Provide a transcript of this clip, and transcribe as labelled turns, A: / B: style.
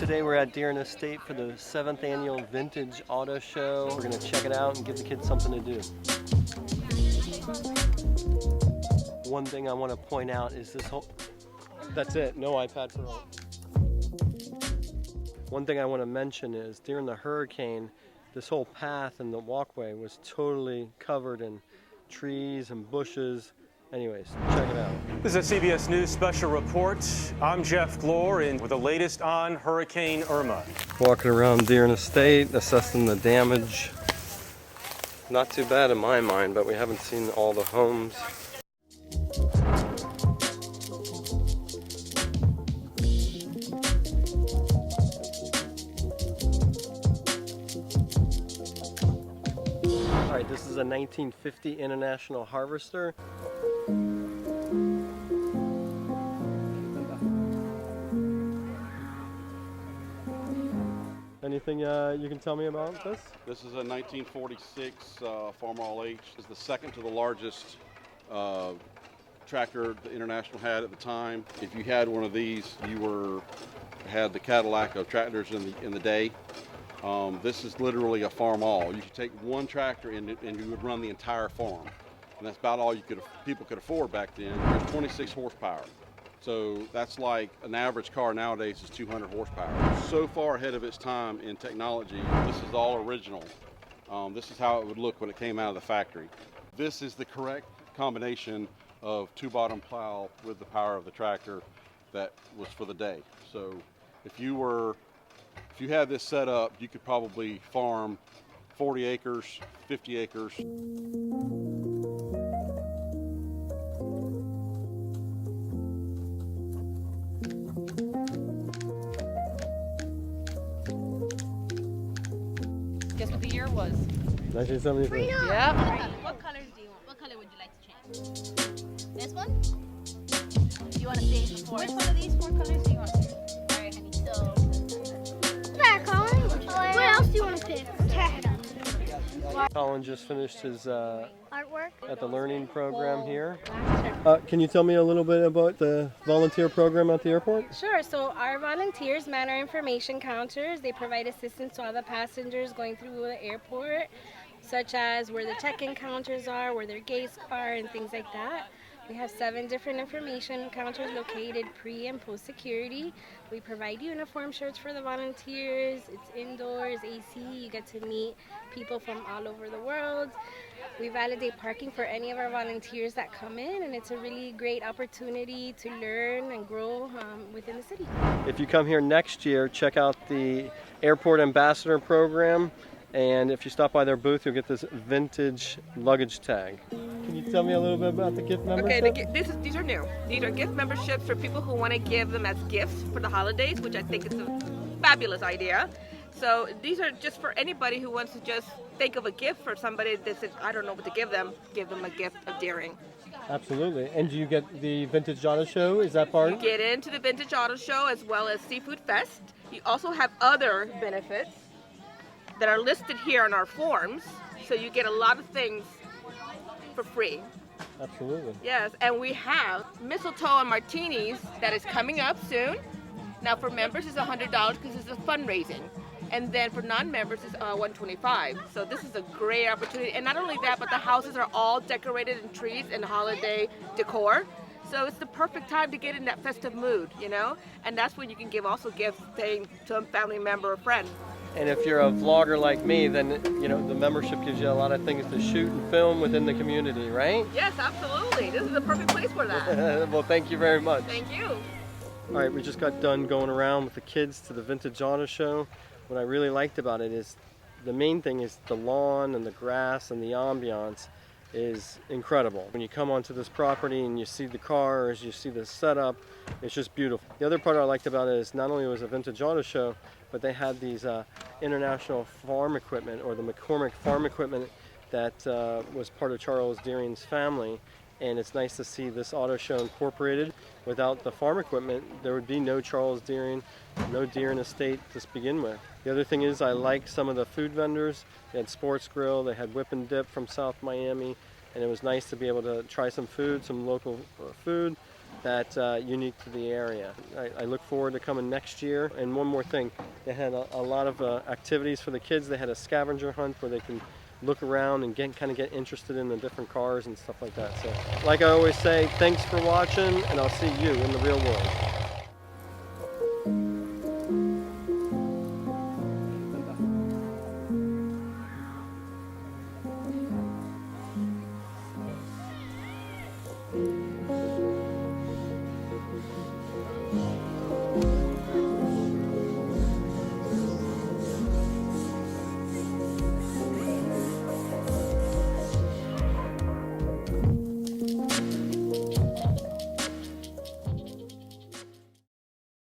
A: Today we're at Deer Estate for the 7th annual Vintage Auto Show. We're going to check it out and give the kids something to do. One thing I want to point out is this whole... That's it, no iPad for all. One thing I want to mention is during the hurricane, this whole path and the walkway was totally covered in trees and bushes. Anyways, check it out.
B: This is a CBS News special report. I'm Jeff Glor with the latest on Hurricane Irma.
A: Walking around Deer Estate, assessing the damage. Not too bad in my mind, but we haven't seen all the homes. All right, this is a 1950 International Harvester. Anything you can tell me about this?
C: This is a 1946 Farmer All H. It's the second to the largest tractor the International had at the time. If you had one of these, you had the Cadillac of tractors in the day. This is literally a farm all. You could take one tractor and you would run the entire farm, and that's about all people could afford back then. There's 26 horsepower. So that's like an average car nowadays is 200 horsepower. So far ahead of its time in technology. This is all original. This is how it would look when it came out of the factory. This is the correct combination of two-bottom plow with the power of the tractor that was for the day. So if you had this set up, you could probably farm 40 acres, 50 acres.
D: Guess what the year was?
A: 1973.
D: Yeah.
E: What colors do you want? What color would you like to change? This one? You want to see it before? Which one of these 4 colors do you want? Alright, honey, so...
F: There, Colin. What else do you want to pick?
A: Colin just finished his
F: Artwork.
A: at the learning program here. Can you tell me a little bit about the volunteer program at the airport?
G: Sure. So our volunteers man our information counters. They provide assistance to all the passengers going through the airport, such as where the check-in counters are, where their gates are, and things like that. We have 7 different information counters located pre and post security. We provide uniform shirts for the volunteers. It's indoors, AC. You get to meet people from all over the world. We validate parking for any of our volunteers that come in, and it's a really great opportunity to learn and grow within the city.
A: If you come here next year, check out the Airport Ambassador Program, and if you stop by their booth, you'll get this vintage luggage tag. Can you tell me a little bit about the gift membership?
D: Okay, these are new. These are gift memberships for people who want to give them as gifts for the holidays, which I think is a fabulous idea. So these are just for anybody who wants to just think of a gift for somebody that says, I don't know what to give them a gift of deering.
A: Absolutely. And do you get the Vintage Auto Show? Is that part?
D: You get into the Vintage Auto Show as well as Seafood Fest. You also have other benefits that are listed here on our forms. So you get a lot of things for free.
A: Absolutely.
D: Yes, and we have mistletoe and martinis that is coming up soon. Now for members it's $100 because it's a fundraising. And then for non-members it's $125. So this is a great opportunity. And not only that, but the houses are all decorated in trees and holiday decor. So it's the perfect time to get in that festive mood, you know? And that's when you can give also gifts saying to a family member or friend.
A: And if you're a vlogger like me, then you know the membership gives you a lot of things to shoot and film within the community, right?
D: Yes, absolutely. This is the perfect place for that.
A: Well, thank you very much.
D: Thank you.
A: All right, we just got done going around with the kids to the Vintage Auto Show. What I really liked about it is the main thing is the lawn and the grass and the ambiance is incredible. When you come onto this property and you see the cars, you see the setup, it's just beautiful. The other part I liked about it is not only was it a Vintage Auto Show, but they had these international farm equipment, or the McCormick farm equipment that was part of Charles Deering's family. And it's nice to see this auto show incorporated. Without the farm equipment, there would be no Charles Deering, no Deer Estate to begin with. The other thing is I like some of the food vendors. They had Sports Grill, they had Whip and Dip from South Miami, and it was nice to be able to try some food, some local food. that's unique to the area. I look forward to coming next year. And one more thing, they had a lot of activities for the kids. They had a scavenger hunt where they can look around and kind of get interested in the different cars and stuff like that. So like I always say, thanks for watching, and I'll see you in the real world.